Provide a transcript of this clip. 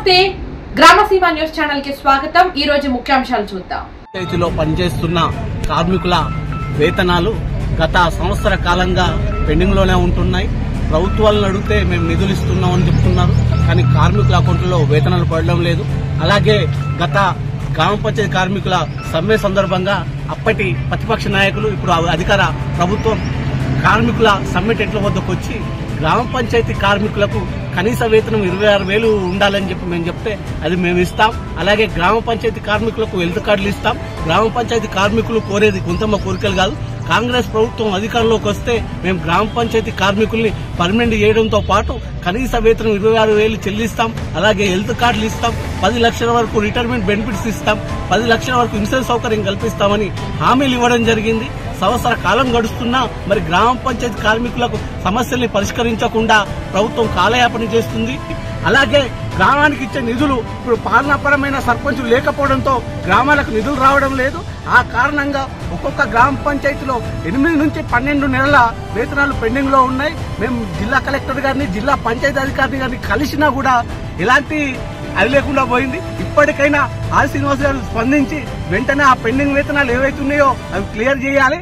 నమస్తే గ్రామసీమ news channel కి స్వాగతం। ఈ రోజు ముఖ్యాంశాలు చూద్దాం। పంచాయతీలో పనిచేస్తున్న కార్మికుల వేతనాలు గత సంవత్సర కాలంగా పెండింగ్ లోనే ఉంటున్నాయి। ప్రభుత్వాలను అడిగితే మేము నిధులు ఇస్తున్నామని చెప్తున్నారు, కానీ కార్మికుల అకౌంట్లో వేతనాలు పడడం లేదు। అలాగే గత గ్రామ పంచాయతీ కార్మికుల సమ్మె సందర్భంగా అప్పటి ప్రతిపక్ష నాయకులు ఇప్పుడు అధికార ప్రభుత్వం కార్మికుల సమ్మె టెంట్ల వద్దకు వచ్చి గ్రామ పంచాయతీ కార్మికులకు కనీస వేతనం 26,000 ఉండాలని చెప్పి మేము చెప్తే అది మేము ఇస్తాం। అలాగే గ్రామ పంచాయతీ కార్మికులకు హెల్త్ కార్డులు ఇస్తాం। గ్రామ పంచాయతీ కార్మికులు కోరేది కొంతమ కోరికలు కాదు। కాంగ్రెస్ ప్రభుత్వం అధికారంలోకి వస్తే మేము గ్రామ పంచాయతీ కార్మికుల్ని పర్మనెంట్ చేయడంతో పాటు కనీస వేతనం 26,000 చెల్లిస్తాం। అలాగే హెల్త్ కార్డులు ఇస్తాం, 10 లక్షల వరకు రిటైర్మెంట్ బెనిఫిట్స్ ఇస్తాం, 10 లక్షల వరకు ఇన్సూరెన్స్ సౌకర్యం కల్పిస్తామని హామీలు ఇవ్వడం జరిగింది। సంవత్సర కాలం గడుస్తున్నా మరి గ్రామ పంచాయతీ కార్మికులకు సమస్యల్ని పరిష్కరించకుండా ప్రభుత్వం కాలయాపన చేస్తుంది। అలాగే గ్రామానికి ఇచ్చే నిధులు ఇప్పుడు పాలనాపరమైన సర్పంచులు లేకపోవడంతో గ్రామాలకు నిధులు రావడం లేదు। ఆ కారణంగా ఒక్కొక్క గ్రామ పంచాయతీలో 8 నుంచి 12 నెలల వేతనాలు పెండింగ్ లో ఉన్నాయి। మేము జిల్లా కలెక్టర్ గారిని, జిల్లా పంచాయతీ అధికారిని గారిని కలిసినా కూడా ఎలాంటి అది లేకుండా పోయింది। ఇప్పటికైనా ఆర్ శ్రీనివాస్ గారు స్పందించి వెంటనే ఆ పెండింగ్ వేతనాలు ఏవైతున్నాయో అవి క్లియర్ చేయాలి।